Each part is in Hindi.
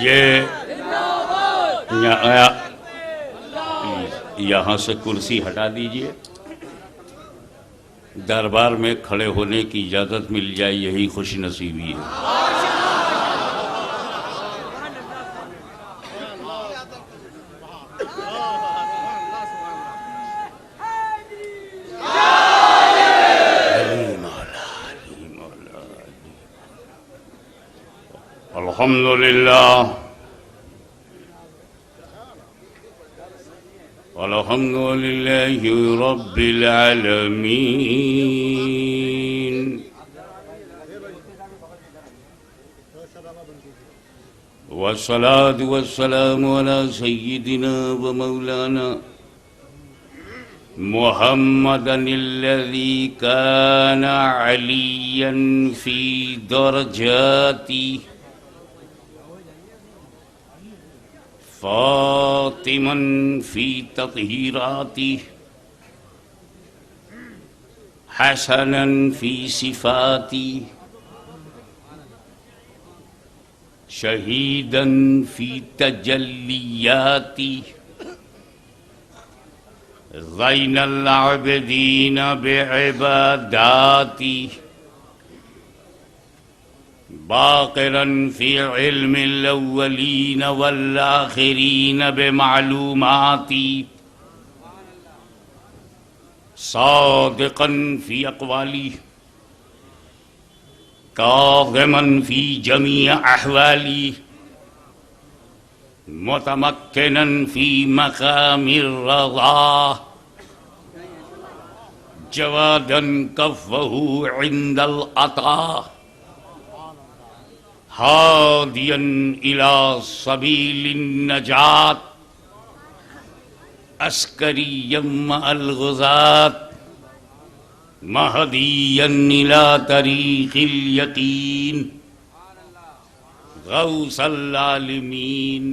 ये यहाँ से कुर्सी हटा दीजिए। दरबार में खड़े होने की इजाज़त मिल जाए, यही खुश नसीबी है। अल्हम्दुलिल्लाह अल्हम्दुलिल्लाहि रब्बिल आलमीन वस्सलातु वस्सलामु अला सय्यिदिना व मौलाना मुहम्मदिल्लज़ी काना अलिय्यन फी दरजाती फातिमन फी तत्हीराती हसनन फी सिफाती शहीदन फी तजल्लियाती ज़ैनल आबिदीन बिइबादाती बाक़िरन फ़ी इल्मिल अव्वलीन वल आख़िरीन बिमालूमाती सादिक़न फ़ी अक़वाली काज़िमन फ़ी जमीअ अहवाली मुतमक्किनन फ़ी मक़ामिर रज़ा जवादन कफ़्फ़हू इंदल अता हादियन इला सबीलिन नजात अस्करियम मअल गुज़ात महदियन इला तरीक़िल यकीन गौसल आलिमीन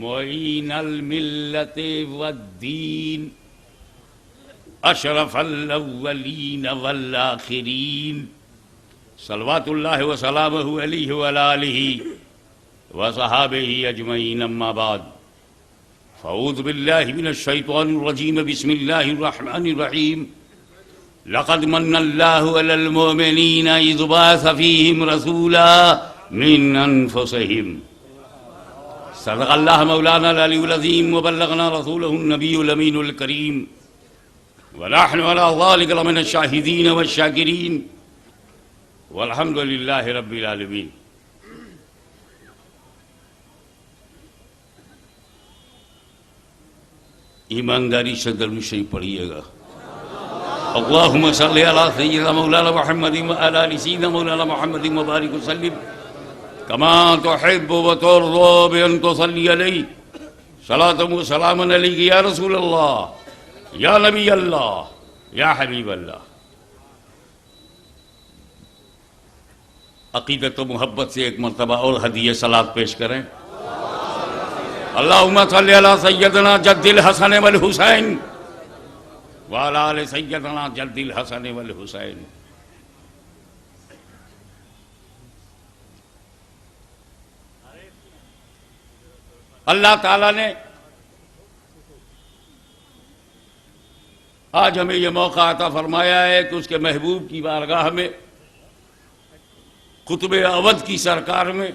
मुईनल मिल्लति वद्दीन अशरफल अव्वलीन वल आखिरीन सल्लल्लाहु व सलामुहु अलैहि व अला आलिहि व सहाबिही अजमईन अम्मा बाद फ़अऊज़ु बिल्लाहि मिनश शैतानिर रजीम बिस्मिल्लाहिर रहमानिर रहीम लक़द मन्नल्लाहु अलल मुमिनीन इज़ बअस फ़ीहिम रसूला मिन अनफुसिहिम सदक़ल्लाहु मौलाना अल-अलीयुल अज़ीम व बल्लगना रसूलहुन नबियुल अमीनुल करीम व नहनु अला ज़ालिका लमिनश शाहिदीन वश शाकिरीन वल्हम्दुलिल्लाहि रब्बिल आलमीन। ईमानदारी से दरूद शरीफ पढ़िएगा। अल्लाहुम्मा सल्लि अला सय्यिदिना मौलाना मुहम्मदिन व अला आलि सय्यिदिना मौलाना मुहम्मदिन व बारिक वसल्लिम कमा तुहिब्बु व तुर्ज़ा बि अन तुसल्ली अलैहि सलातन व सलामन अलैका या रसूल अल्लाह या नबी अल्लाह या हबीब अल्लाह। अक़ीदत व मोहब्बत से एक मरतबा और हदीये सलात पेश करें। अल्लाहुम्मा सल्लि अला सय्यदिना जद्दिल हसन वल हुसैन व अला आलि सय्यदिना जद्दिल हसन वल हुसैन। अल्लाह ताला ने आज हमें यह मौका अता फरमाया है कि उसके महबूब की बारगाह में कुतुब अवध की सरकार में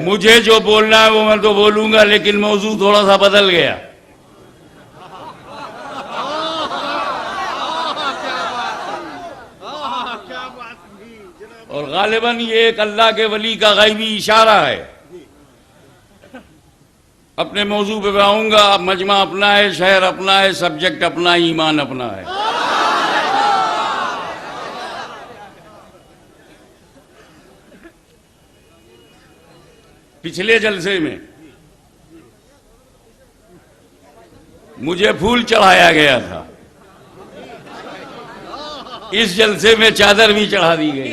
मुझे जो बोलना है वो मैं तो बोलूंगा, लेकिन मौजू थोड़ा सा बदल गया। और गालिबन ये एक अल्लाह के वली का गैबी इशारा है। अपने मौजू पे आऊंगा। मजमा अपना है, शहर अपना है, सब्जेक्ट अपना है, ईमान अपना है। पिछले जलसे में मुझे फूल चढ़ाया गया था। इस जलसे में चादर भी चढ़ा दी गई।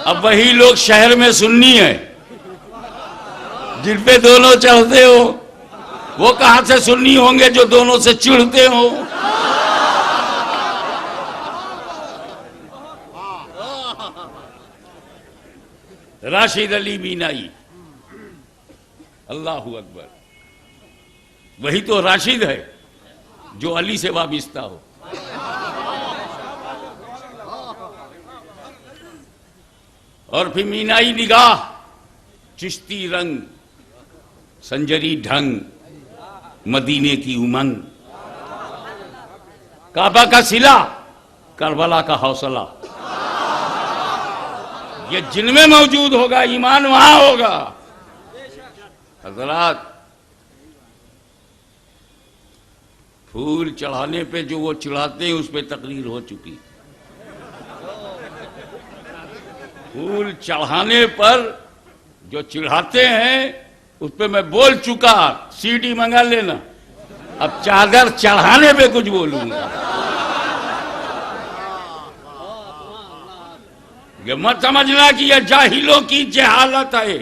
अब वही लोग शहर में सुन्नी है जिन पे दोनों चढ़ते हो, वो कहां से सुन्नी होंगे जो दोनों से चिढ़ते हो। राशिद अली मीनाई, अल्लाहू अकबर, वही तो राशिद है जो अली से वाबिस्ता हो। और फिर मीनाई निगाह, चिश्ती रंग, संजरी ढंग, मदीने की उमंग, काबा का सिला, करबला का हौसला, ये जिनमें मौजूद होगा ईमान वहां होगा। हजरात, फूल चढ़ाने पे जो वो चढ़ाते हैं उस पे तकरीर हो चुकी। फूल चढ़ाने पर जो चढ़ाते हैं उस पे मैं बोल चुका, सीडी मंगा लेना। अब चादर चढ़ाने पे कुछ बोलूंगा। ये मत समझना कि ये जाहिलों की जहालत है,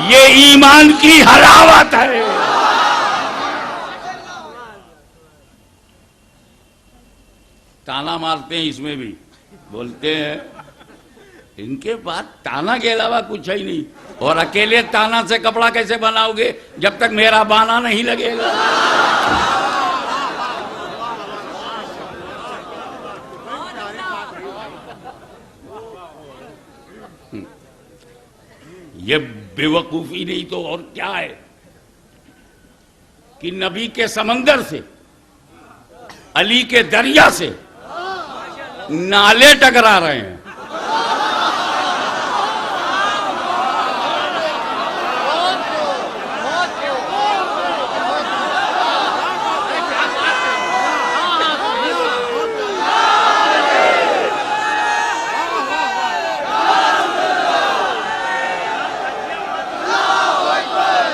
ये ईमान की हलावत है। ताना मारते हैं, इसमें भी बोलते हैं इनके पास ताना के अलावा कुछ ही नहीं। और अकेले ताना से कपड़ा कैसे बनाओगे जब तक मेरा बाना नहीं लगेगा। ये बेवकूफी नहीं तो और क्या है कि नबी के समंदर से, अली के दरिया से नाले टकरा रहे हैं।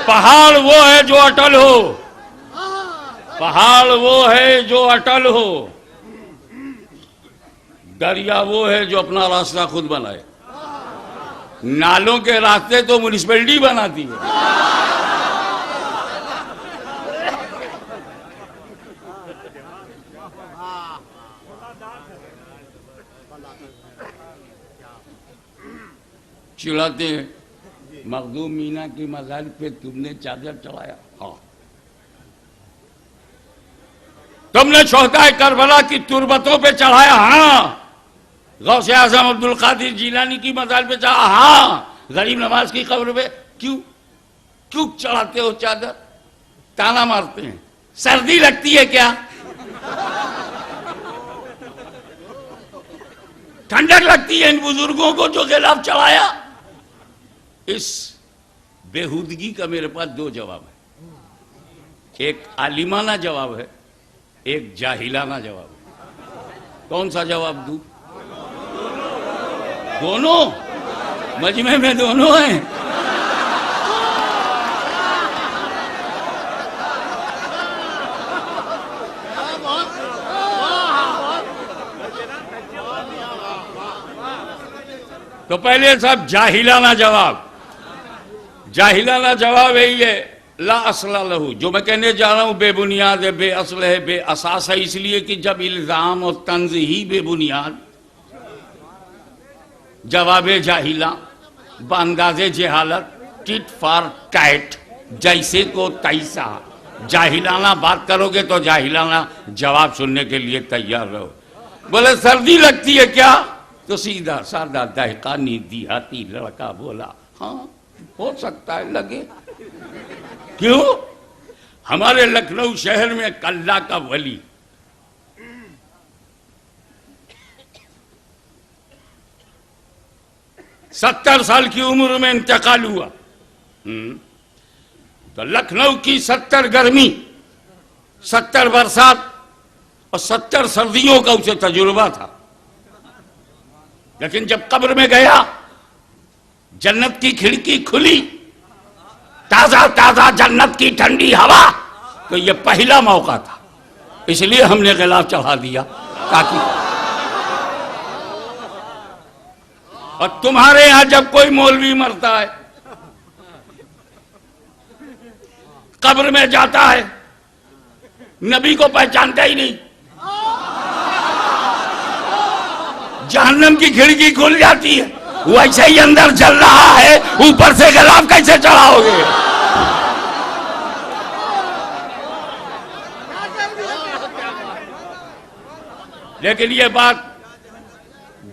पहाड़ वो है जो अटल हो, पहाड़ वो है जो अटल हो, दरिया वो है जो अपना रास्ता खुद बनाए। नालों के रास्ते तो म्युनिसिपैलिटी बनाती है। चिढ़ाते हैं, मखदूम मीना की मज़ार पे तुमने चादर चढ़ाया। हाँ, तुमने शोहदाए करबला की तुरबतों पे चढ़ाया। हाँ, गौसे आज़म अब्दुल कादिर जीलानी की मज़ार पे चढ़ा। हाँ, गरीब नवाज की कब्र पे क्यों चढ़ाते हो चादर? ताना मारते हैं। सर्दी लगती है क्या? ठंडक लगती है इन बुजुर्गों को जो खिलाफ चढ़ाया? इस बेहूदगी का मेरे पास दो जवाब है। एक आलिमाना जवाब है, एक जाहिलाना जवाब है। कौन सा जवाब दूं? दोनों मजमे में दोनों हैं। तो पहले सब जाहिलाना जवाब। जाहिलाना जवाब है ये, ला असला लहू, जो मैं कहने जा रहा हूं बेबुनियाद है, बेअसल है, बेअसास है। इसलिए कि जब इल्जाम और तंज ही बेबुनियाद, जवाबे जाहिला बांदाजे जहालत, टिट फॉर टैट, जैसे को तैसा। जाहिलाना बात करोगे तो जाहिलाना जवाब सुनने के लिए तैयार रहो। बोले सर्दी लगती है क्या? तो सीधा सादा दहकानी देहाती लड़का बोला हाँ हो सकता है लगे। क्यों? हमारे लखनऊ शहर में अल्लाह का वली सत्तर साल की उम्र में इंतकाल हुआ। तो लखनऊ की 70 गर्मी, 70 बरसात और 70 सर्दियों का उसे तजुर्बा था। लेकिन जब कब्र में गया, जन्नत की खिड़की खुली, ताजा ताजा जन्नत की ठंडी हवा तो ये पहला मौका था, इसलिए हमने गिलाफ चढ़ा दिया ताकि। और तुम्हारे यहां जब कोई मौलवी मरता है, कब्र में जाता है, नबी को पहचानता ही नहीं, जहन्नम की खिड़की खुल जाती है, वैसे ही अंदर जल रहा है, ऊपर से गिलाफ कैसे चढ़ाओगे? लेकिन ये बात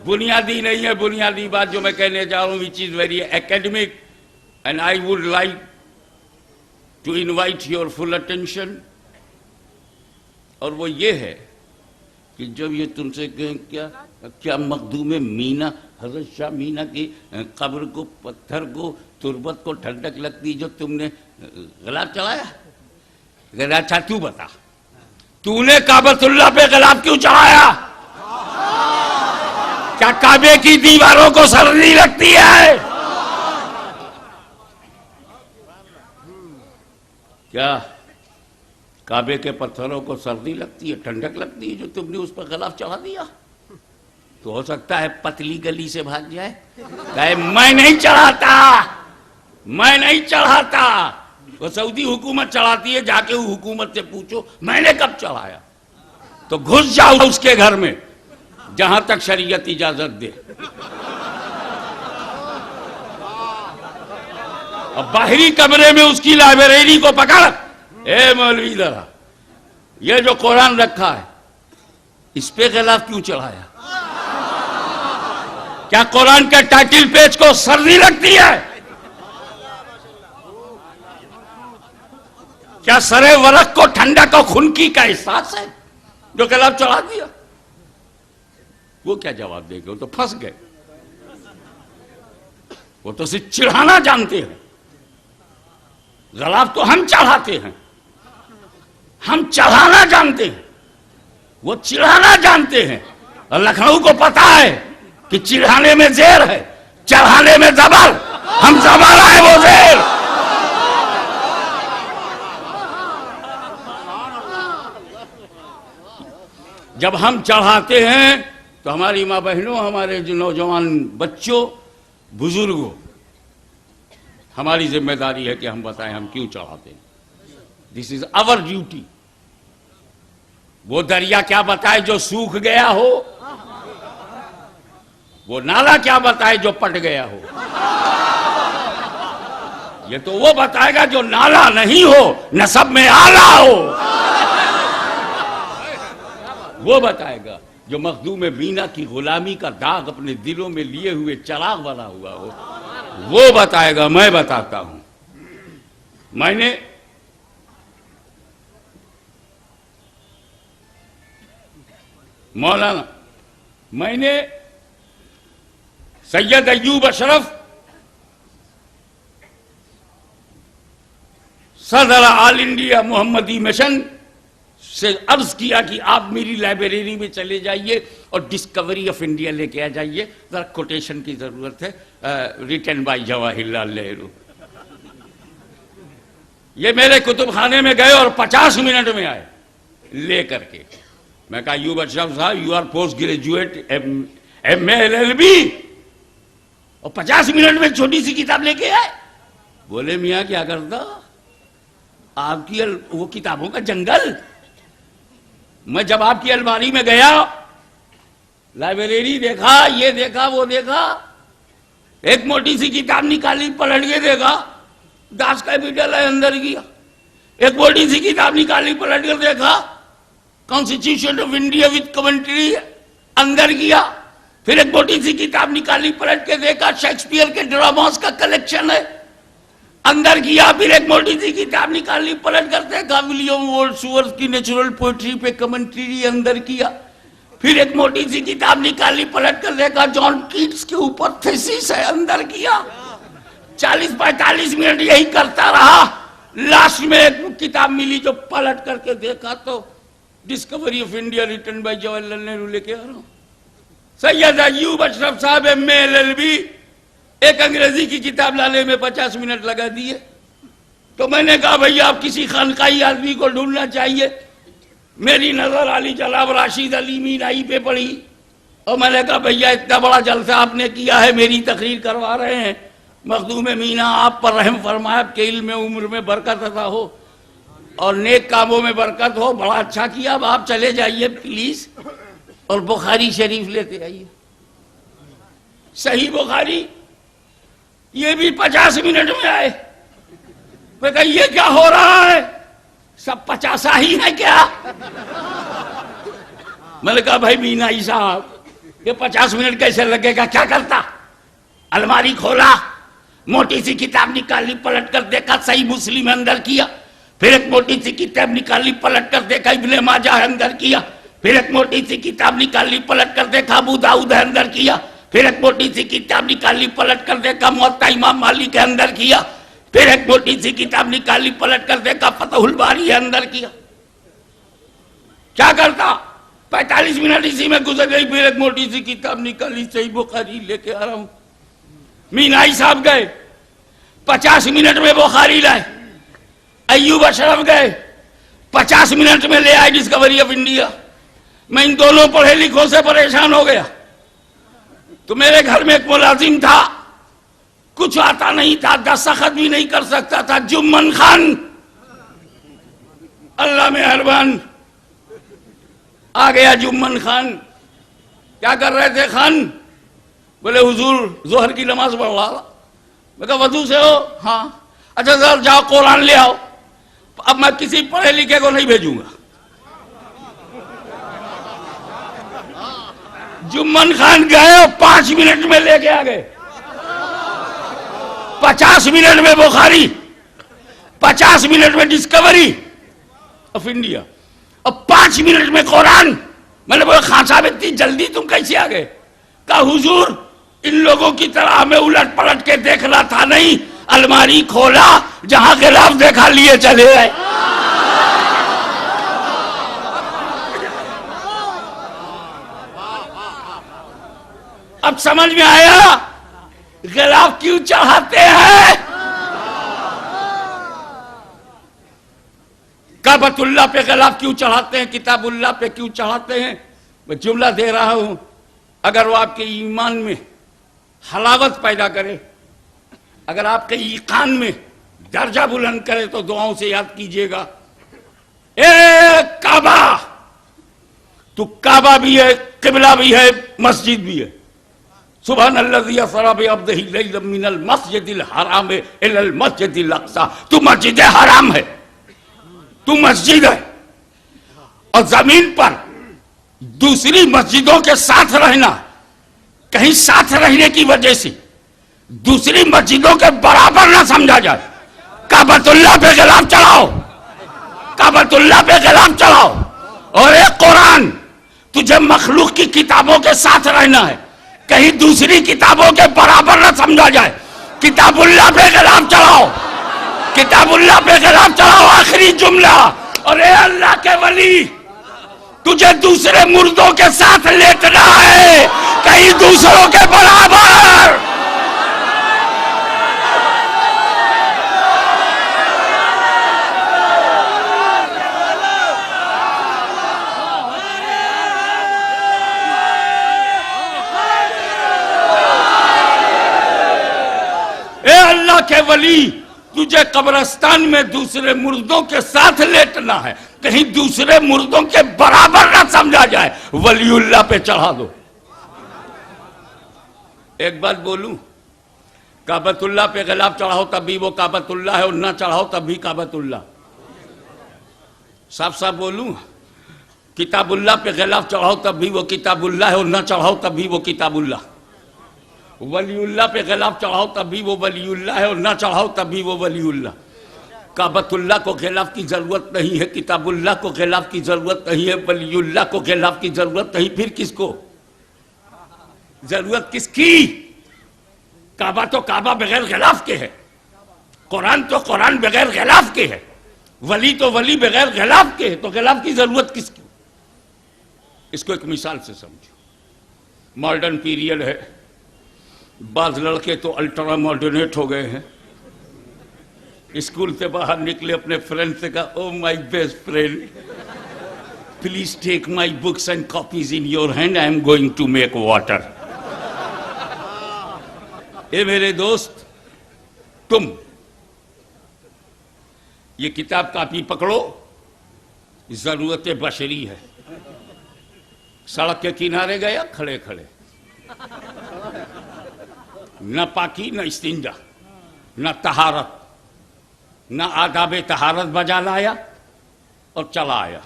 बुनियादी नहीं है। बुनियादी बात जो मैं कहने जा रहा हूं, which is very academic, and I would like to invite your full attention. और वो ये है कि जब ये तुमसे कहें क्या मखदूम मीना, हजरत शाह मीना की कब्र को, पत्थर को, तुरबत को ठंडक लगती जो तुमने गिलाफ चढ़ाया? अगर अच्छा तू बता, तूने काबतुल्लाह पे गिलाफ क्यों चढ़ाया? क्या काबे की दीवारों को सर्दी लगती है? क्या काबे के पत्थरों को सर्दी लगती है, ठंडक लगती है जो तुमने उस पर गिलाफ चढ़ा दिया? तो हो सकता है पतली गली से भाग जाए, कहे मैं नहीं चढ़ाता, मैं नहीं चढ़ाता। वो सऊदी हुकूमत चढ़ाती है, जाके वो हुकूमत से पूछो मैंने कब चढ़ाया, तो घुस जाओ उसके घर में जहां तक शरीयत इजाजत दे। अब बाहरी कमरे में उसकी लाइब्रेरी को पकड़, ए मौलवी जरा ये जो कुरान रखा है इस पे गिलाफ क्यों चढ़ाया? क्या कुरान के टाइटल पेज को सर्दी लगती है? क्या सरे वरक को ठंडक और खुनकी का एहसास है जो गिलाफ चढ़ा दिया? वो क्या जवाब देंगे? वो तो फंस गए। वो तो सिर्फ चिढ़ाना जानते हैं, गिलाफ तो हम चढ़ाते हैं, हम चढ़ाना जानते हैं, वो चिढ़ाना जानते हैं। और लखनऊ को पता है कि चिढ़ाने में जेर है, चढ़ाने में जबर। हम जबर है, वो जेर। जब हम चढ़ाते हैं तो हमारी मां बहनों, हमारे जो नौजवान बच्चों, बुजुर्गों, हमारी जिम्मेदारी है कि हम बताएं हम क्यों चढ़ाते हैं। This is our duty. वो दरिया क्या बताए जो सूख गया हो, वो नाला क्या बताए जो पट गया हो। ये तो वो बताएगा जो नाला नहीं हो, नसब में आला हो, वो बताएगा। जो मखदूम मीना की गुलामी का दाग अपने दिलों में लिए हुए चराग बना हुआ हो, वो बताएगा। मैं बताता हूं, मैंने मौलाना, मैंने सैयद अय्यूब अशरफ, सदर ऑल इंडिया मोहम्मदी मिशन से अर्ज किया कि आप मेरी लाइब्रेरी में चले जाइए और डिस्कवरी ऑफ इंडिया लेके आ जाइए, जरा कोटेशन की जरूरत है, रिटन बाय जवाहरलाल नेहरू। ये मेरे कुतुब खाने में गए और 50 मिनट में आए ले करके। मैं कहा अय्यूब अशरफ साहब, you R post graduate MA LLB, और 50 मिनट में छोटी सी किताब लेके आए। बोले मियाँ क्या करता, आपकी वो किताबों का जंगल। मैं जब आपकी अलमारी में गया, लाइब्रेरी देखा, ये देखा, वो देखा, एक मोटी सी किताब निकाली, पलट के देखा, दास कैपिटल है, अंदर गया। एक मोटी सी किताब निकाली, पलट कर देखा, constitution of India with commentary, अंदर गया। फिर एक मोटी सी किताब निकाली, पलट के देखा, शेक्सपियर के ड्रामास का कलेक्शन है, अंदर किया। फिर एक मोटी सी किताब निकाली, पलट कर देखा, विलियम वर्ड्सवर्थ की नेचुरल पोएट्री पे कमेंट्री, अंदर किया। फिर एक मोटी सी किताब निकाली, पलट कर देखा, जॉन कीट्स के ऊपर थीसिस है, अंदर किया। 40-45 मिनट यही करता रहा। लास्ट में एक किताब मिली जो पलट करके देखा तो Discovery of India written by Jawaharlal Nehru लेके आ रहा हूं। सैयद अय्यूब अशरफ साहब MA LLB, एक अंग्रेजी की किताब लाने में 50 मिनट लगा दिए। तो मैंने कहा भैया आप किसी खानकाई आदमी को ढूंढना चाहिए। मेरी नजर अली जनाब राशिद अली मीनाई पे पड़ी और मैंने कहा भैया इतना बड़ा जलसा आपने किया है, मेरी तकरीर करवा रहे हैं, मखदूम मीना आप पर रहम फरमाए, आपके इल्म में उम्र में बरकत अता हो और नेक कामों में बरकत हो, बड़ा अच्छा किया, अब आप चले जाइए प्लीज और बुखारी शरीफ लेते आइए। सही बुखारी, ये भी 50 मिनट में आए। मैं कहा ये क्या हो रहा है, सब 50 ही है क्या? मैंने कहा भाई मीनाई साहब ये 50 मिनट कैसे लगेगा, क्या करता? अलमारी खोला, मोटी सी किताब निकाली, पलट कर देखा सही मुस्लिम अंदर किया, फिर एक मोटी सी किताब निकाली, पलट कर देखा इब्ने माजा अंदर किया, फिर एक मोटी सी किताब निकाली, पलट कर देखा अबू दाऊद अंदर किया, फिर एक मोटी सी किताब निकाली, पलट कर देखा मुअत्ता इमाम मालिक के अंदर किया, फिर एक मोटी सी किताब निकाली, पलट कर देखा फतहुल बारी अंदर किया। क्या करता? 45 मिनट इसी में गुजर गई, फिर एक मोटी सी किताब निकाली, सही बुखारी लेके आ रहा हूं। मीनाई साहब गए, 50 मिनट में बुखारी लाए। अय्यूब अशरफ गए, 50 मिनट में ले आए डिस्कवरी ऑफ इंडिया। मैं इन दोनों पढ़े लिखों से परेशान हो गया। तो मेरे घर में एक मुलाजिम था, कुछ आता नहीं था, दस्तखत भी नहीं कर सकता था, जुम्मन खान, अल्लाह मेहरबान। आ गया जुम्मन खान। क्या कर रहे थे खान? बोले हुजूर जोहर की नमाज पढ़ रहा था। मैं कहा वजू से हो? हाँ। अच्छा सर जाओ कुरान ले आओ। अब मैं किसी पढ़े लिखे को नहीं भेजूंगा। जुम्मन खान गए और 5 मिनट में लेके आ गए। 50 मिनट में बुखारी, 50 मिनट में डिस्कवरी ऑफ इंडिया और 5 मिनट में कुरान। मैंने बोला खान साहब इतनी जल्दी तुम कैसे आ गए? कहा हुजूर इन लोगों की तरह हमें उलट पलट के देखना था नहीं, अलमारी खोला, जहां गिलाफ देखा लिए चले आए। अब समझ में आया गिलाफ क्यों चढ़ाते हैं। काबतुल्लाह पे गिलाफ क्यों चढ़ाते हैं, किताबुल्लाह पे क्यों चढ़ाते हैं? मैं जुमला दे रहा हूं, अगर वो आपके ईमान में हलावत पैदा करे, अगर आपके ईकान में दर्जा बुलंद करे तो दुआओं से याद कीजिएगा। ए काबा, तू काबा भी है, किबला भी है, मस्जिद भी है। सुब्हानल्लज़ी असरा बिअब्दिही लैलन मिनल मस्जिदिल हराम इलल मस्जिदिल अक़सा। तू मस्जिद हराम है, तू मस्जिद है और जमीन पर दूसरी मस्जिदों के साथ रहना, कहीं साथ रहने की वजह से दूसरी मस्जिदों के बराबर ना समझा जाए। काबतुल्लाह पे गिलाफ चढ़ाओ, काबतुल्लाह पे गिलाफ चढ़ाओ। और एक कुरान, तुझे मखलूक की किताबों के साथ रहना है, कहीं दूसरी किताबों के बराबर ना समझा जाए। किताबुल्लाह पे गिलाफ चढ़ाओ, किताबुल्लाह पे गिलाफ चढ़ाओ। आखिरी जुमला, और ए अल्लाह के वली, तुझे दूसरे मुर्दों के साथ लेटना है, कहीं दूसरों के बराबर। ए अल्लाह के वली, तुझे कब्रिस्तान में दूसरे मुर्दों के साथ लेटना है, कहीं दूसरे मुर्दों के बराबर ना समझा जाए। वलीउल्लाह पे चढ़ा दो। एक बात बोलूं, काबतुल्लाह पे गिलाफ चढ़ाओ तब भी वो काबतुल्लाह है और ना चढ़ाओ तब भी काबतुल्लाह। साफ साफ बोलूं, किताबुल्लाह पे गिलाफ चढ़ाओ तब भी वो किताबुल्लाह है और ना चढ़ाओ तब भी वो किताबुल्लाह। वलीउल्लाह पे गिलाफ चढ़ाओ तब भी वो वलीउल्लाह है और ना चढ़ाओ तब भी वो वलीउल्लाह। काबतुल्लाह को गिलाफ की जरूरत नहीं है, किताबुल्लाह को गिलाफ की जरूरत नहीं है, वलीउल्लाह को गिलाफ की जरूरत नहीं। फिर किसको जरूरत? किसकी? काबा तो काबा बगैर गिलाफ के है, कुरान तो कुरान बगैर गिलाफ के है, वली तो वली बगैर गिलाफ के है, तो गिलाफ की जरूरत किसकी? इसको एक मिसाल से समझो। मॉडर्न पीरियड है, बाज लड़के तो अल्ट्रा मॉडर्नेट हो गए हैं, स्कूल से बाहर निकले, अपने फ्रेंड से कहा, oh my best friend, please take my books and copies in your hand, I am going to make water. ए मेरे दोस्त, तुम ये किताब कापी पकड़ो, जरूरत बशरी है। सड़क के किनारे गया, खड़े खड़े, न पाकी न इस्तिंजा न तहारत, न आदाबे तहारत बजा लाया और चला आया।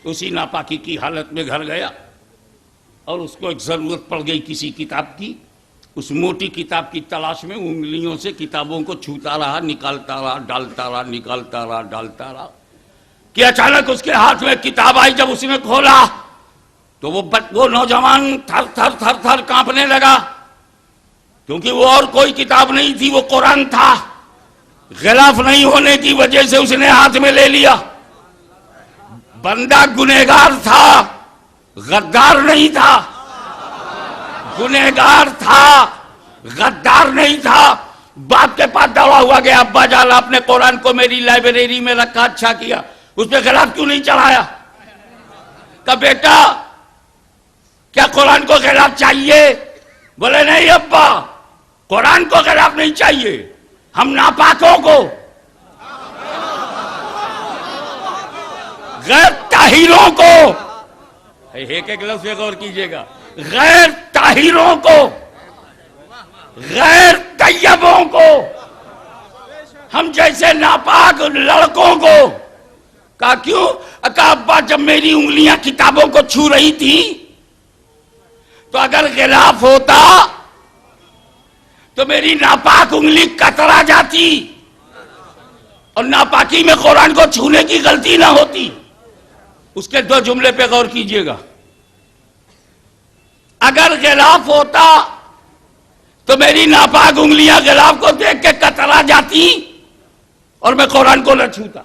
उसी नापाकी की हालत में घर गया और उसको एक जरूरत पड़ गई किसी किताब की। उस मोटी किताब की तलाश में उंगलियों से किताबों को छूता रहा, निकालता रहा, डालता रहा, निकालता रहा, डालता रहा, कि अचानक उसके हाथ में किताब आई। जब उसने खोला तो वो नौजवान थर थर थर थर कांपने लगा, क्योंकि वो और कोई किताब नहीं थी, वो कुरान था। गिलाफ नहीं होने की वजह से उसने हाथ में ले लिया। बंदा गुनहगार था, गद्दार नहीं था। गुनहगार था, गद्दार नहीं था। बाप के पास दौड़ा हुआ गया, अब्बा जान आपने कुरान को मेरी लाइब्रेरी में रखा, अच्छा किया, उस पर गिलाफ क्यों नहीं चढ़ाया? कहा बेटा क्या कुरान को गिलाफ चाहिए? बोले नहीं अब्बा, कुरान को गिलाफ नहीं चाहिए, हम नापाकों को, गैर ताहिरों को, एक एक लफ्ज़ पे गौर कीजिएगा, गैर ताहिरों को, गैर तैयबों को, हम जैसे नापाक लड़कों को। कहा क्यों? कहा अब्बा जब मेरी उंगलियां किताबों को छू रही थी तो अगर गिलाफ होता तो मेरी नापाक उंगली कतरा जाती और नापाकी में कुरान को छूने की गलती ना होती। उसके दो जुमले पे गौर कीजिएगा। अगर गिलाफ होता तो मेरी नापाक उंगलियां गिलाफ को देख के कतरा जाती और मैं कुरान को न छूता।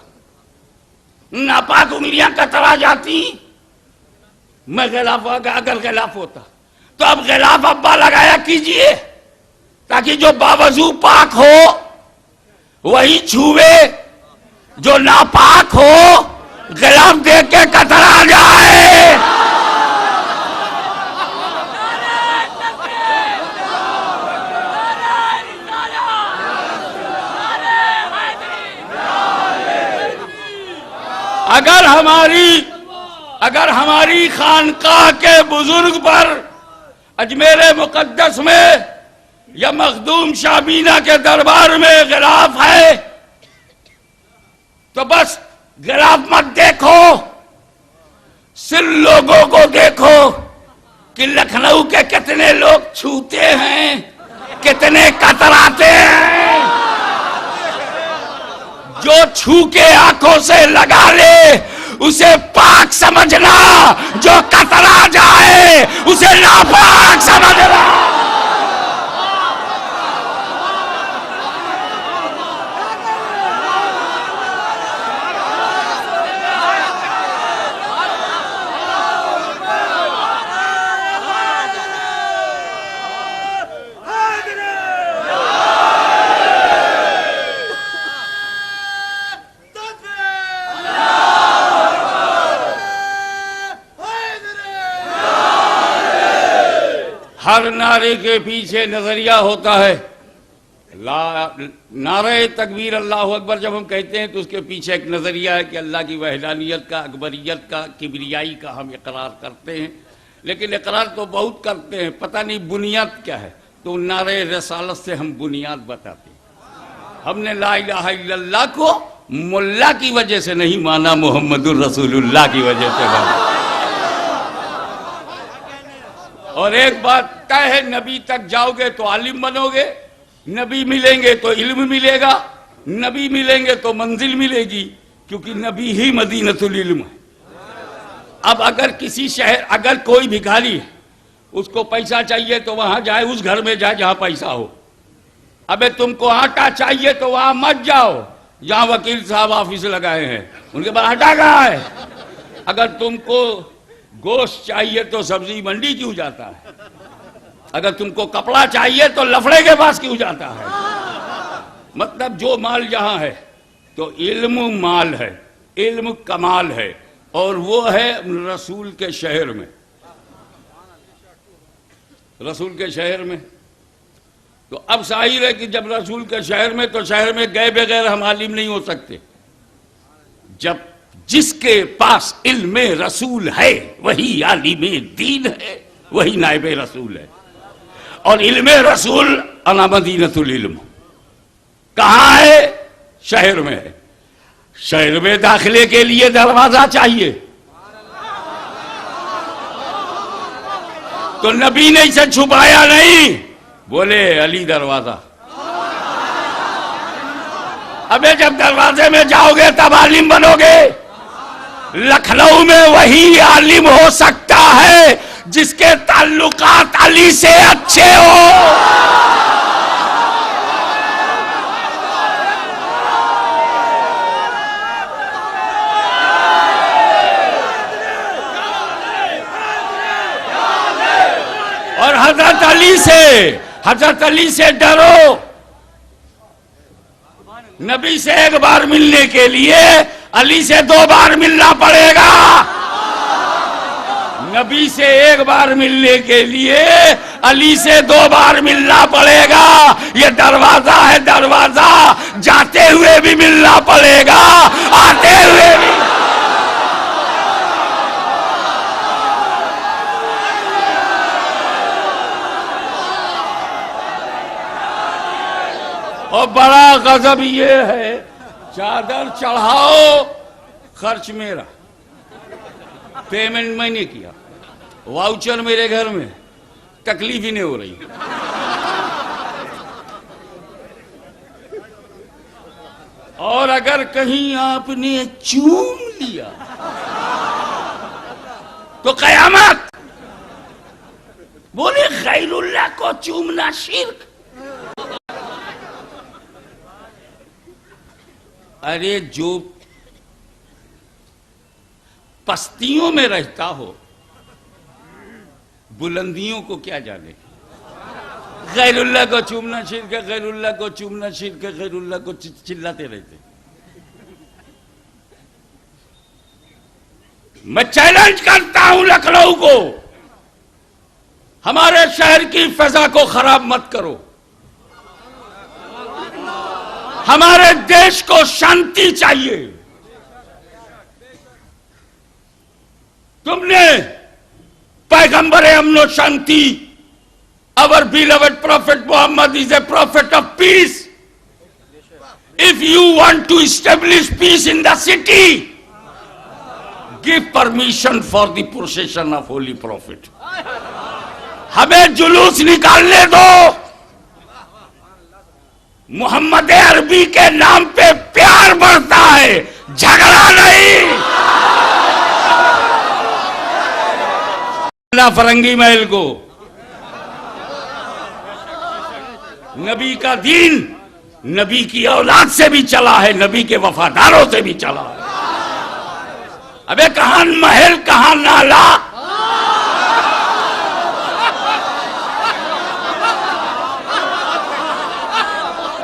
नापाक उंगलियां कतरा जाती, मैं गिलाफ, अगर गिलाफ होता तो अब गिलाफ अब्बा लगाया कीजिए ताकि जो बावजू पाक हो वही छूवे, जो नापाक हो गिलाफ देख के कतरा जाए। अगर हमारी खानकाह के बुजुर्ग पर अजमेर मुकद्दस में या मखदूम शामीना के दरबार में गिलाफ है तो बस गिलाफ मत देखो, सिर्फ लोगों को देखो कि लखनऊ के कितने लोग छूते हैं, कितने कतराते हैं। जो छू के आंखों से लगा ले उसे पाक समझना, जो कतरा जाए उसे नापाक समझना। हर नारे के पीछे नजरिया होता है। नारे तकबीर अल्लाह अकबर जब हम कहते हैं तो उसके पीछे एक नजरिया है कि अल्लाह की वहदानियत का, अकबरियत का, किबरियाई का हम इकरार करते हैं। लेकिन इकरार तो बहुत करते हैं, पता नहीं बुनियाद क्या है। तो नारे रसालत से हम बुनियाद बताते हैं। हमने ला इलाहा इल्लल्लाह को मुल्ला की वजह से नहीं माना, मोहम्मदुर रसूलुल्लाह की वजह से माना। और एक बात तय है, नबी तक जाओगे तो आलिम बनोगे, नबी मिलेंगे तो इल्म मिलेगा, नबी मिलेंगे तो मंजिल मिलेगी, क्योंकि नबी ही मदीनतुल इल्म है। अब अगर किसी शहर, अगर कोई भिखारी है, उसको पैसा चाहिए तो वहां जाए, उस घर में जाए जहां पैसा हो। अबे तुमको आटा चाहिए तो वहां मत जाओ जहां वकील साहब ऑफिस लगाए हैं, उनके पास आटा कहाँ है। अगर तुमको गोश्त चाहिए तो सब्जी मंडी क्यों जाता है। अगर तुमको कपड़ा चाहिए तो लफड़े के पास क्यों जाता है। मतलब जो माल जहां है तो इल्म माल है, इल्म कमाल है, और वो है रसूल के शहर में, रसूल के शहर में। तो अब जाहिर है कि जब रसूल के शहर में, तो शहर में गए बगैर हम आलिम नहीं हो सकते। जब जिसके पास इल्म रसूल है वही आलिम दीन है, वही नाइब रसूल है। और इल्म रसूल अला मदीनतुल इल्म कहां है? शहर में है। शहर में दाखिले के लिए दरवाजा चाहिए, तो नबी ने इसे छुपाया नहीं, बोले अली दरवाजा। अबे जब दरवाजे में जाओगे तब आलिम बनोगे। लखनऊ में वही आलिम हो सकता है जिसके ताल्लुकात अली से अच्छे हो। और हजरत अली से डरो। नबी से एक बार मिलने के लिए अली से 2 बार मिलना पड़ेगा। नबी से एक बार मिलने के लिए अली से 2 बार मिलना पड़ेगा। ये दरवाजा है, दरवाजा। जाते हुए भी मिलना पड़ेगा, आते हुए भी। और बड़ा गजब ये है, चादर चढ़ाओ, खर्च मेरा, पेमेंट मैंने किया, वाउचर मेरे घर में, तकलीफ ही नहीं हो रही। और अगर कहीं आपने चूम लिया तो कयामत। बोले गैरुल्लाह को चूमना शिर्क। अरे जो पस्तियों में रहता हो, बुलंदियों को क्या जाने। गैरुल्लाह को चूमना शिर्क है, गैरुल्लाह को चूमना शिर्क है, गैरुल्लाह को चिल्लाते रहते। मैं चैलेंज करता हूं लखनऊ को, हमारे शहर की फिजा को खराब मत करो। हमारे देश को शांति चाहिए। तुमने पैगंबर अमन शांति, our beloved prophet Muhammad is a prophet of peace. If you want to establish peace in the city, give permission for the procession of holy prophet. हमें जुलूस निकालने दो। मोहम्मद अरबी के नाम पे प्यार बढ़ता है, झगड़ा नहीं। ना फरंगी महल को नबी का दीन नबी की औलाद से भी चला है, नबी के वफादारों से भी चला है। अबे कहां महल कहां नाला।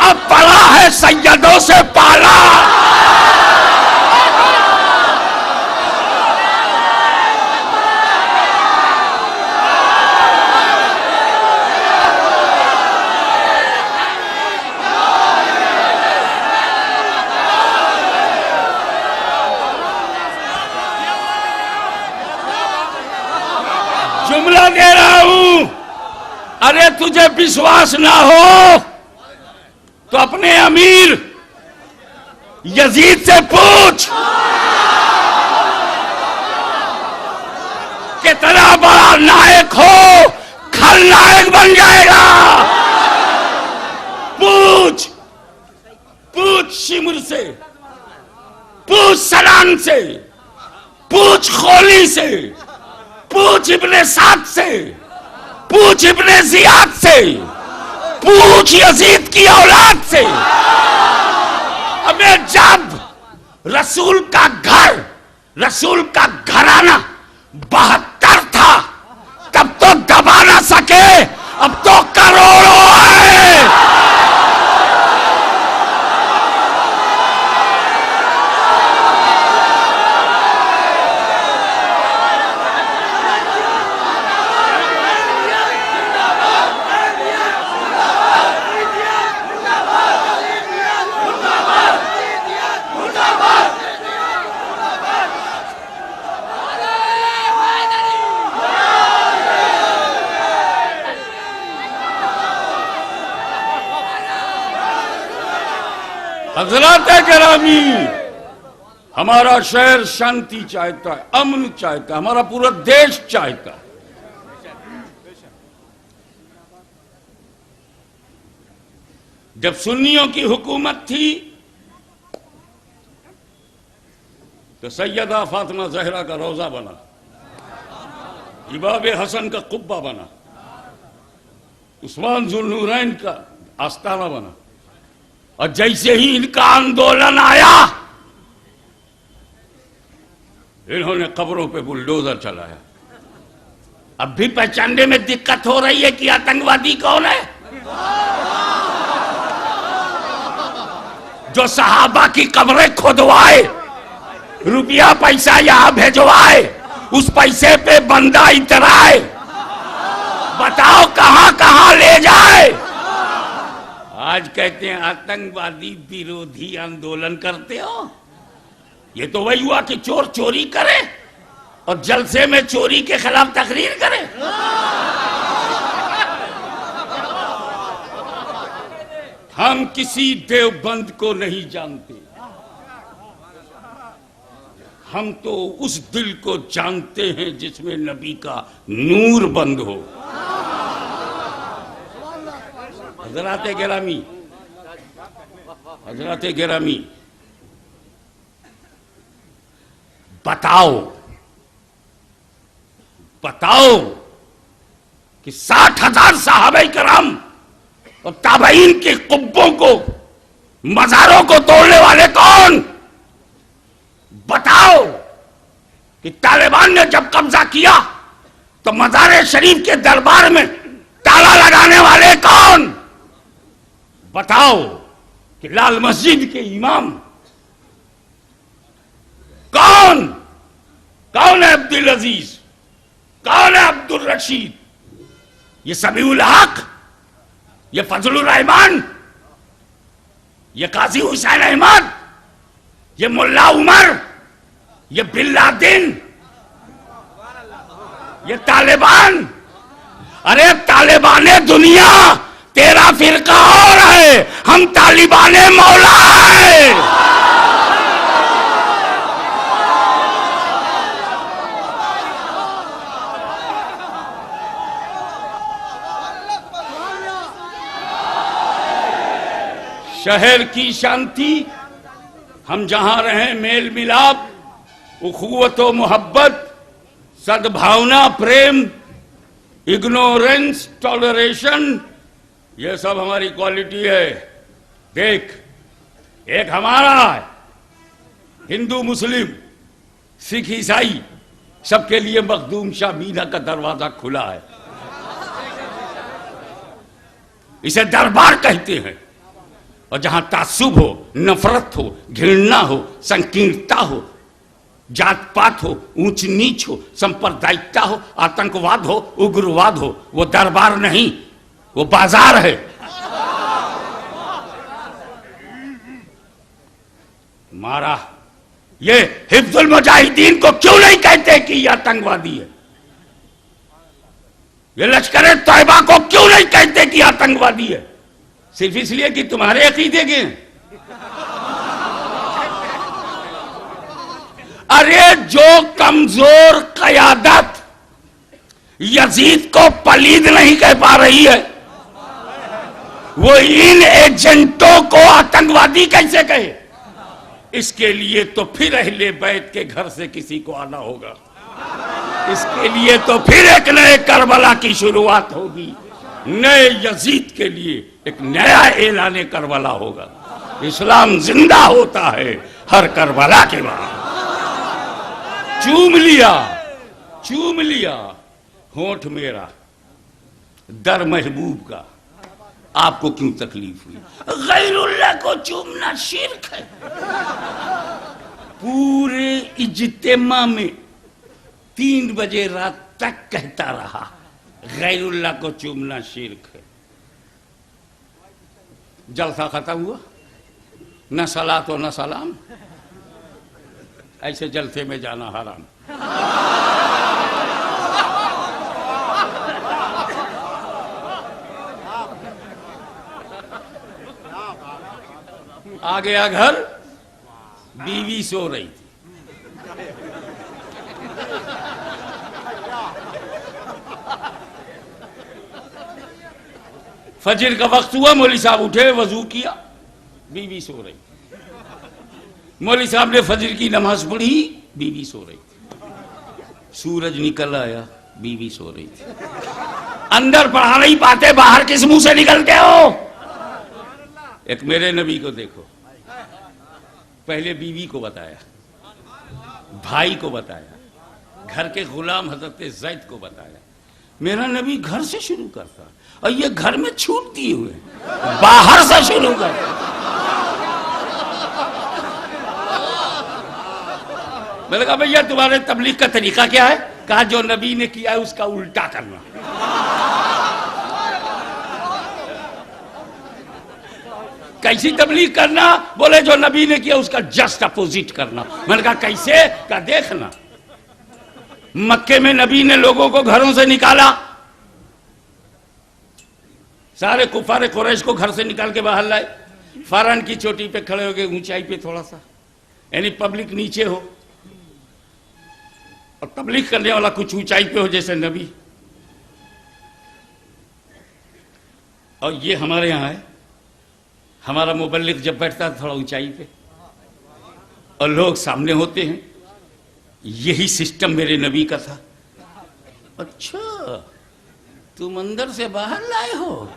अब पड़ा है सैयदों से पाला। जुमला दे रहा हूं। अरे तुझे विश्वास ना हो तो अपने अमीर यजीद से पूछ, कितना बड़ा नायक हो खलनायक बन जाएगा। पूछ पूछ शिमर से, पूछ सलान से, पूछ खोली से, पूछ इब्ने साद से, पूछ इब्ने जियाद से, पूछ यजीद की औलाद से। अबे जब रसूल का घर, रसूल का घराना 72 था, तब तो दबा ना सके, अब तो करोड़ों है। हजरात गिरामी, हमारा शहर शांति चाहता है, अमन चाहता है, हमारा पूरा देश चाहता है। जब सुन्नियों की हुकूमत थी तो सैयदा फातिमा जहरा का रोजा बना, इमाम हसन का कुब्बा बना, उस्मान जुल्नूरैन का आस्ताना बना। और जैसे ही इनका आंदोलन आया, इन्होंने कब्रों पे बुलडोजर चलाया। अब भी पहचानने में दिक्कत हो रही है कि आतंकवादी कौन है। जो सहाबा की कब्रें खुदवाए, रुपया पैसा यहां भेजवाए, उस पैसे पे बंदा इतराए, बताओ कहां कहां ले जाए। आज कहते हैं आतंकवादी विरोधी आंदोलन करते हो। ये तो वही हुआ कि चोर चोरी करे और जलसे में चोरी के खिलाफ तकरीर करे। हम किसी देवबंद को नहीं जानते, हम तो उस दिल को जानते हैं जिसमें नबी का नूर बंद हो। हजरात गिरामी, हजरात गिरामी, बताओ बताओ कि 60,000 सहाबा कराम और ताबईन के कुब्बों को, मजारों को तोड़ने वाले कौन? बताओ कि तालिबान ने जब कब्जा किया तो मजार शरीफ के दरबार में ताला लगाने वाले कौन? बताओ कि लाल मस्जिद के इमाम कौन? कौन है अब्दुल अजीज? कौन है अब्दुल रशीद? ये सबीउल हक, ये फजलुर रहमान, ये काजी हुसैन अहमद, ये मुल्ला उमर, ये बिन लादेन, ये तालिबान। अरे तालिबाने दुनिया, तेरा फिरका और है, हम तालिबाने मौला है। शहर की शांति, हम जहां रहें मेल मिलाप, उखुवत व मोहब्बत, सद्भावना, प्रेम, इग्नोरेंस, टॉलरेशन, ये सब हमारी क्वालिटी है। देख, एक हमारा है, हिंदू मुस्लिम सिख ईसाई सबके लिए मखदूम शाह मीना का दरवाजा खुला है। इसे दरबार कहते हैं। और जहां तासुब हो, नफरत हो, घृणा हो, संकीर्णता हो, जात पात हो, ऊंच नीच हो, सांप्रदायिकता हो, आतंकवाद हो, उग्रवाद हो, वो दरबार नहीं, वो बाजार है। मारा ये हिफ्जुल मुजाहिदीन को क्यों नहीं कहते कि ये आतंकवादी है? ये लश्कर तैयबा को क्यों नहीं कहते कि आतंकवादी है? सिर्फ इसलिए कि तुम्हारे अकीदे के। अरे जो कमजोर कयादत यजीद को पलीद नहीं कह पा रही है, वो इन एजेंटों को आतंकवादी कैसे कहे? इसके लिए तो फिर अहले बैत के घर से किसी को आना होगा। इसके लिए तो फिर एक नए करबला की शुरुआत होगी। नए यजीद के लिए एक नया ऐलान करबला होगा। इस्लाम जिंदा होता है हर करबला के बाद। चूम लिया होंठ मेरा दर महबूब का, आपको क्यों तकलीफ हुई? गैरुल्लाह को चूमना शिर्क है। पूरे इज्तिमा में 3 बजे रात तक कहता रहा, गैरुल्लाह को चूमना शिर्क है। जलसा खत्म हुआ, न सलात और न सलाम। ऐसे जलसे में जाना हराम। आ गया घर, बीवी सो रही थी। फजर का वक्त हुआ, मौलवी साहब उठे, वजू किया, बीवी सो रही थी। मौलवी साहब ने फजर की नमाज पढ़ी, बीवी सो रही थी। सूरज निकल आया, बीवी सो रही थी। अंदर पढ़ा नहीं पाते, बाहर किस मुंह से निकलते हो? एक मेरे नबी को देखो, पहले बीवी को बताया, भाई को बताया, घर के गुलाम हजरत ज़ैद को बताया। मेरा नबी घर से शुरू करता और ये घर में छूट दिए हुए, बाहर से शुरू करता। मैंने कहा भैया तुम्हारे तबलीग का तरीका क्या है? कहा जो नबी ने किया है उसका उल्टा करना। कैसी तबलीग करना? बोले जो नबी ने किया उसका जस्ट अपोजिट करना। मैंने कहा कैसे? का देखना, मक्के में नबी ने लोगों को घरों से निकाला, सारे कुफारे कुरैश को घर से निकाल के बाहर लाए, फारन की चोटी पे खड़े हो गए, ऊंचाई पे थोड़ा सा, यानी पब्लिक नीचे हो और तबलीग करने वाला कुछ ऊंचाई पे हो जैसे नबी। और ये हमारे यहां है, हमारा मुबल्लिग जब बैठता है थोड़ा ऊंचाई पे और लोग सामने होते हैं। यही सिस्टम मेरे नबी का था। अच्छा तुम अंदर से बाहर लाए हो,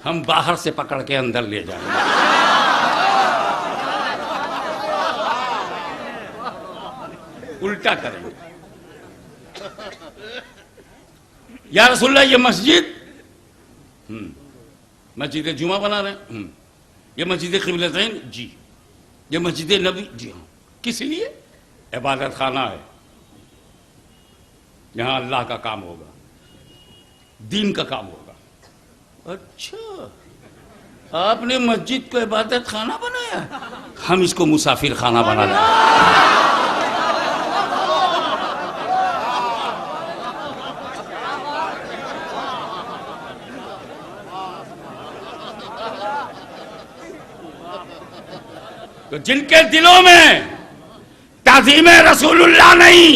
हम बाहर से पकड़ के अंदर ले जाएंगे। उल्टा करेंगे। या रसूलल्लाह ये मस्जिद मस्जिद जुमा बना रहे हैं, ये मस्जिद क़िबलतैन जी, ये मस्जिद नबी जी। हाँ, किस लिए? इबादत खाना है, यहां अल्लाह का काम होगा, दीन का काम होगा। अच्छा आपने मस्जिद को इबादत खाना बनाया, हम इसको मुसाफिर खाना बना दें। तो जिनके दिलों में ताज़ीम रसूलुल्लाह नहीं,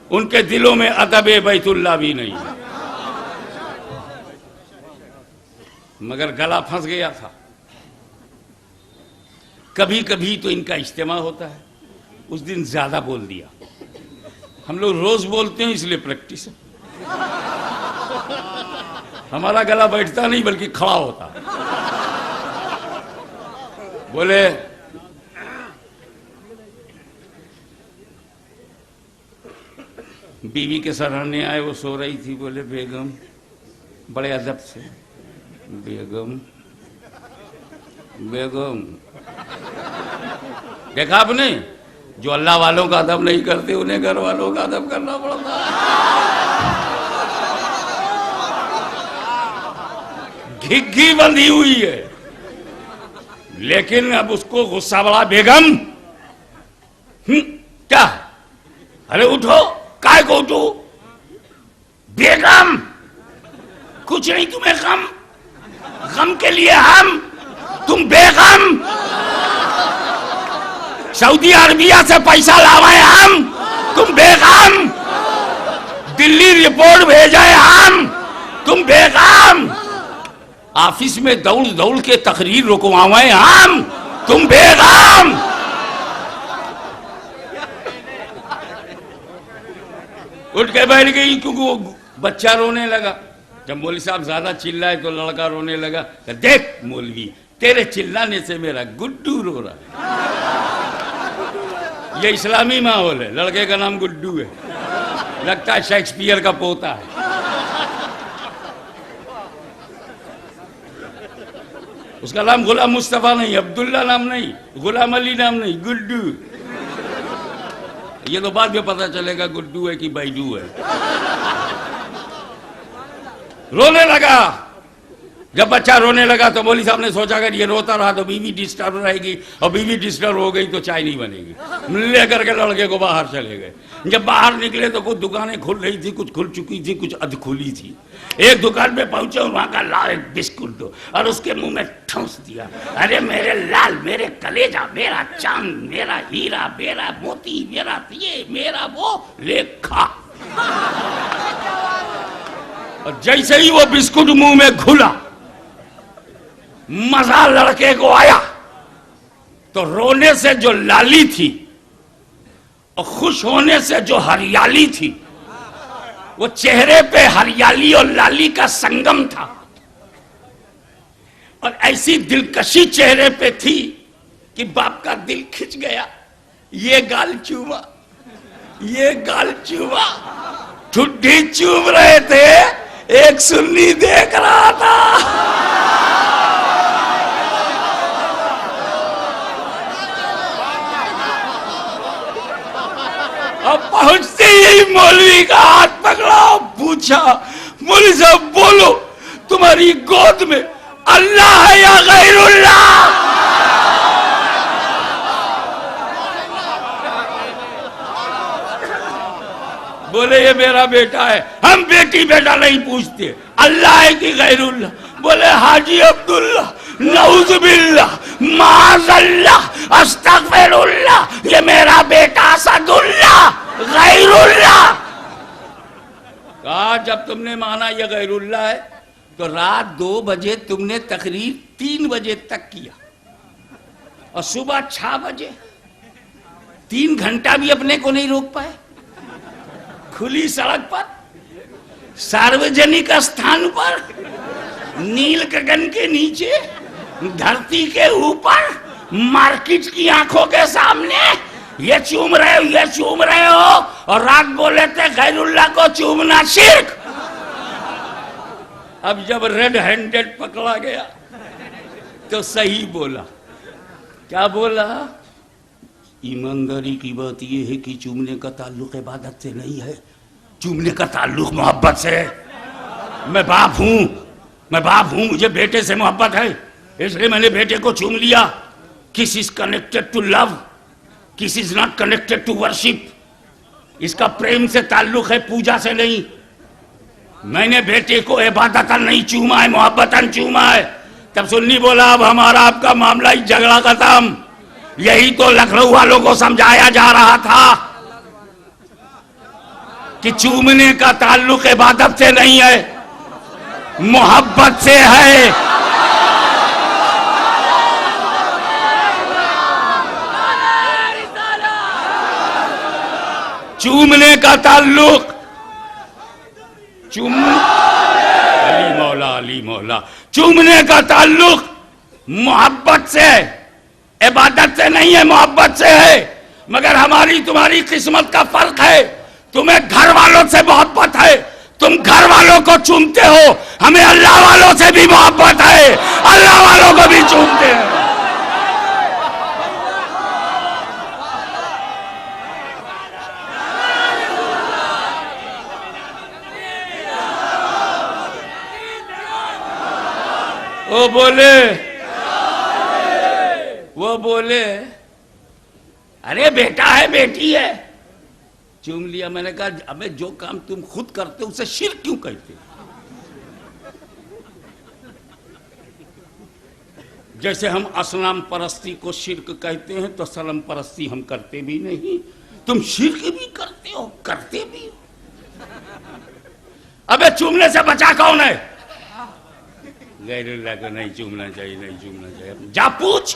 उनके दिलों में अदब बैतुल्लाह भी नहीं। मगर गला फंस गया था। कभी कभी तो इनका इज्तिमा होता है, उस दिन ज्यादा बोल दिया। हम लोग रोज बोलते हैं इसलिए प्रैक्टिस है। हमारा गला बैठता नहीं बल्कि खड़ा होता। बोले बीवी के सराहने आए, वो सो रही थी। बोले बेगम, बड़े अदब से, बेगम बेगम। देखा आपने, जो अल्लाह वालों का अदब नहीं करते उन्हें घर वालों का अदब करना पड़ता है। घिग्घी बंधी हुई है, लेकिन अब उसको गुस्सा बड़ा। बेगम क्या? अरे उठो, काय को उठो? बेगम कुछ नहीं, तुम्हें गम, गम के लिए हम, तुम बेगम। सऊदी अरबिया से पैसा लावाए हम, तुम बेगम। दिल्ली रिपोर्ट भेजाए हम, तुम बेगम। ऑफिस में दौड़ दौड़ के तकरीर रुकवाए हम, तुम बेगम। उठ के बैठ गई क्योंकि वो बच्चा रोने लगा। जब मौलवी साहब ज्यादा चिल्लाए तो लड़का रोने लगा। देख मौलवी, तेरे चिल्लाने से मेरा गुड्डू रो रहा है। ये इस्लामी माहौल है। लड़के का नाम गुड्डू है, लगता है शेक्सपियर का पोता है। उसका नाम गुलाम मुस्तफा नहीं, अब्दुल्ला नाम नहीं, गुलाम अली नाम नहीं, गुड्डू। ये तो बाद में पता चलेगा गुड्डू है कि बैडू है। रोने लगा। जब बच्चा रोने लगा तो मौलवी साहब ने सोचा अगर ये रोता रहा तो बीवी डिस्टर्ब रहेगी, और बीवी डिस्टर्ब हो गई तो चाय नहीं बनेगी। लेकर के लड़के को बाहर चले गए। जब बाहर निकले तो कुछ दुकानें खुल रही थी, कुछ खुल चुकी थी, कुछ अध खुली थी। एक दुकान पे पहुंचे और वहां का लाल एक बिस्कुट दो और उसके मुंह में ठूंस दिया। अरे मेरे लाल, मेरे कलेजा, मेरा चांद, मेरा हीरा, मेरा मोती, मेरा ये, मेरा वो, ले खा। और जैसे ही वो बिस्कुट मुंह में घुला, मजा लड़के को आया तो रोने से जो लाली थी और खुश होने से जो हरियाली थी, वो चेहरे पे हरियाली और लाली का संगम था। और ऐसी दिलकशी चेहरे पे थी कि बाप का दिल खिंच गया। ये गाल चूमा, ये गाल चूमा। ठुड्डी चूम रहे थे, एक सुन्नी देख रहा था। अब पहुंचते ही मौलवी का हाथ पकड़ा, पूछा, मौलवी साहब बोलो, तुम्हारी गोद में अल्लाह है या गैरुल्लाह? बोले ये मेरा बेटा है। हम बेटी बेटा नहीं पूछते, अल्लाह है कि गैरुल्लाह? बोले हाजी अब्दुल्ला, नऊजुबिल्लाह, माज़ल्लाह, अस्तगफिरुल्लाह, ये मेरा बेटा सदुल्लाह, गैरुल्लाह। कहा जब तुमने माना ये गैरुल्लाह है तो रात 2 बजे तुमने तकरीर 3 बजे तक किया और सुबह 6 बजे 3 घंटा भी अपने को नहीं रोक पाए। खुली सड़क पर, सार्वजनिक स्थान पर, नील गगन के नीचे, धरती के ऊपर, मार्केट की आंखों के सामने ये चूम रहे हो, ये चूम रहे हो, और रात बोले थे गैरुल्लाह को चूमना शिर्क। अब जब रेड हैंडेड पकड़ा गया तो सही बोला। क्या बोला? ईमानदारी की बात यह है कि चूमने का ताल्लुक इबादत से नहीं है, चूमने का ताल्लुक मोहब्बत से है। मैं बाप हूं, मैं बाप हूं, मुझे बेटे से मोहब्बत है, इसलिए मैंने बेटे को चूम लिया। Kiss is connected to love, kiss is not connected to worship. इसका प्रेम से ताल्लुक है, पूजा से नहीं। मैंने बेटे को इबादतन नहीं चूमा है, मोहब्बतन चूमा है। तब सुन्नी बोला अब हमारा आपका मामला ही झगड़ा खत्म। यही तो लखनऊ वालों को समझाया जा रहा था कि चूमने का ताल्लुक इबादत से नहीं है, मोहब्बत से है। चूमने का ताल्लुक अली मौला, अली मौला, चूमने का ताल्लुक मोहब्बत से, इबादत से नहीं है, मोहब्बत से है। मगर हमारी तुम्हारी किस्मत का फर्क है। तुम्हें घर वालों से मोहब्बत है, तुम घर वालों को चूमते हो, हमें अल्लाह वालों से भी मोहब्बत है, अल्लाह वालों को भी चूमते हैं। वो बोले अरे बेटा है बेटी है, चूम लिया। मैंने कहा अबे जो काम तुम खुद करते हो उसे शिर्क क्यों कहते? जैसे हम असनाम परस्ती को शिर्क कहते हैं तो सनम परस्ती हम करते भी नहीं, तुम शिर्क भी करते हो, करते भी हो। अबे चूमने से बचा कौन है? गैरुल्लाह को नहीं चूमना चाहिए, नहीं चूमना चाहिए। जा पूछ,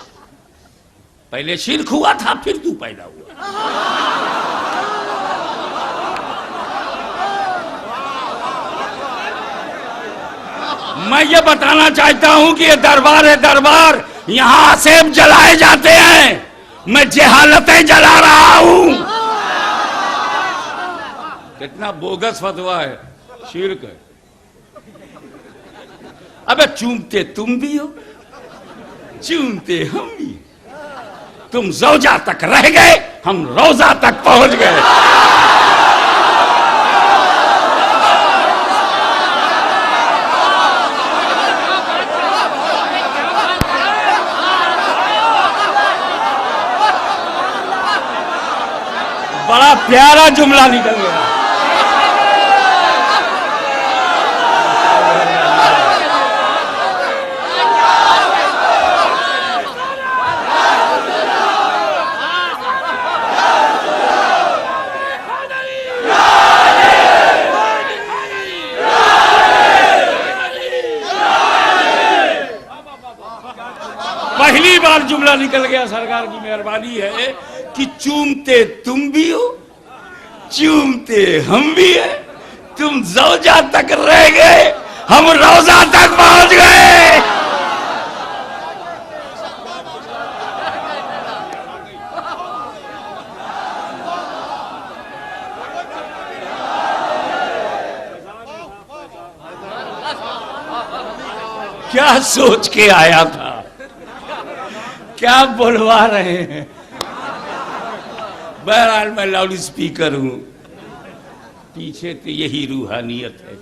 पहले शिर्क हुआ था फिर तू पैदा हुआ। मैं ये बताना चाहता हूं कि ये दरबार है, दरबार, यहां सेब जलाए जाते हैं, मैं जहालतें जला रहा हूं। कितना बोगस फतवा है, शिर्क है। अबे चूमते तुम भी हो, चूमते हम भी। तुम ज़ौजा तक रह गए, हम रोजा तक पहुंच गए। बड़ा प्यारा जुमला निकल गया। पहली बार जुमला निकल गया। सरकार की मेहरबानी है कि चूमते तुम भी हो, चूमते हम भी है। तुम ज़ौजा तक रह गए, हम रोजा तक पहुंच गए। क्या सोच के आया था, क्या बोलवा रहे हैं। बहरहाल मैं लाउड स्पीकर हूं, पीछे तो यही रूहानियत है।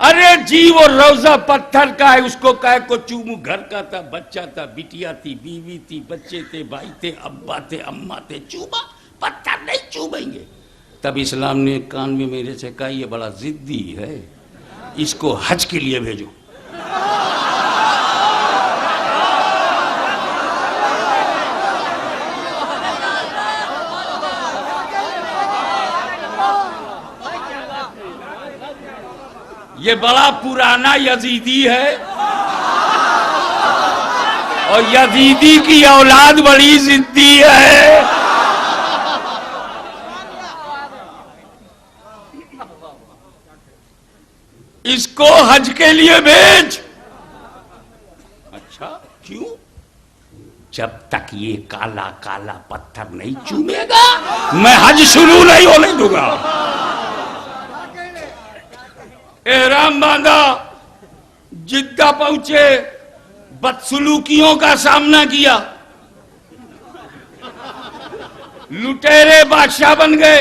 अरे जी वो रोजा पत्थर का है, उसको कहे को चूमू। घर का था, बच्चा था, बिटिया थी, बीवी थी, बच्चे थे, भाई थे, अब्बा थे, अम्मा थे, चूमा। पत्थर नहीं चूमेंगे। तब इस्लाम ने कान में मेरे से कहा ये बड़ा जिद्दी है, इसको हज के लिए भेजो। ये बड़ा पुराना यजीदी है और यजीदी की औलाद बड़ी जिद्दी है। इसको हज के लिए भेज। अच्छा क्यों? जब तक ये काला काला पत्थर नहीं चूमेगा मैं हज शुरू नहीं होने दूंगा। एहराम बांधा, जिद्दा पहुंचे, बदसलूकियों का सामना किया, लुटेरे बादशाह बन गए,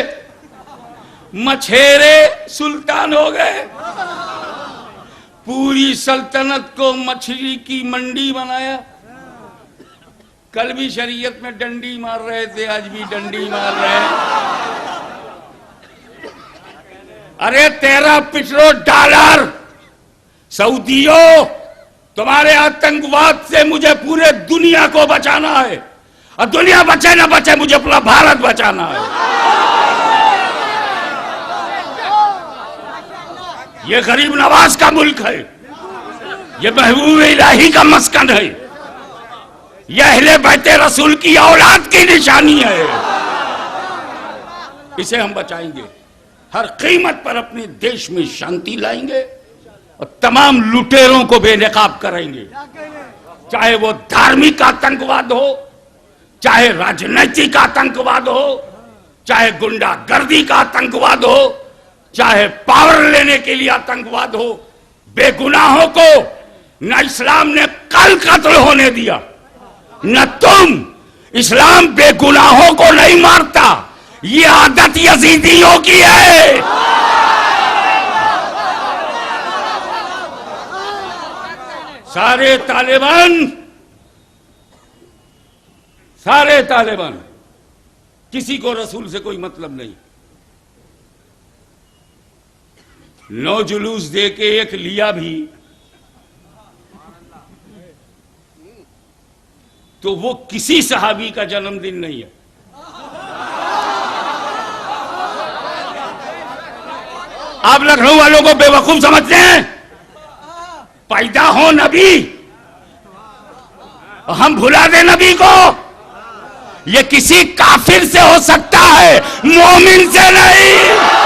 मछेरे सुल्तान हो गए, पूरी सल्तनत को मछली की मंडी बनाया। कल भी शरीयत में डंडी मार रहे थे, आज भी डंडी मार रहे हैं। अरे 13 पिट्रो डॉलर सऊदियों, तुम्हारे आतंकवाद से मुझे पूरे दुनिया को बचाना है, और दुनिया बचे ना बचे मुझे अपना भारत बचाना है। ये गरीब नवाज का मुल्क है, ये महबूब इलाही का मस्कन है, यह अहले बैते रसूल की औलाद की निशानी है। इसे हम बचाएंगे, हर कीमत पर अपने देश में शांति लाएंगे और तमाम लुटेरों को बेनकाब करेंगे। चाहे वो धार्मिक आतंकवाद हो, चाहे राजनीतिक आतंकवाद हो, चाहे गुंडागर्दी का आतंकवाद हो, चाहे पावर लेने के लिए आतंकवाद हो। बेगुनाहों को न इस्लाम ने कल कत्ल होने दिया, न तुम। इस्लाम बेगुनाहों को नहीं मारता, ये आदत यजीदियों की है। सारे तालिबान किसी को रसूल से कोई मतलब नहीं। 9 जुलूस दे के एक लिया भी तो वो किसी सहाबी का जन्मदिन नहीं है। आप लखनऊ वालों को बेवकूफ समझते हैं। पैदा हो नबी, हम भुला दे नबी को। ये किसी काफिर से हो सकता है, मोमिन से नहीं।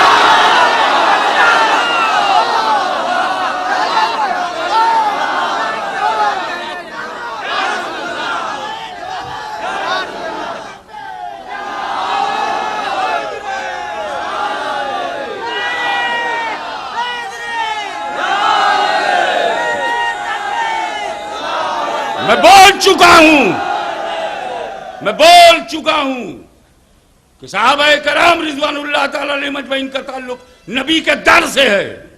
मैं बोल चुका हूं कि साहबा कराम रिजवानुल्लाह ताला अलैहि मजमईन का ताल्लुक नबी के दर से है।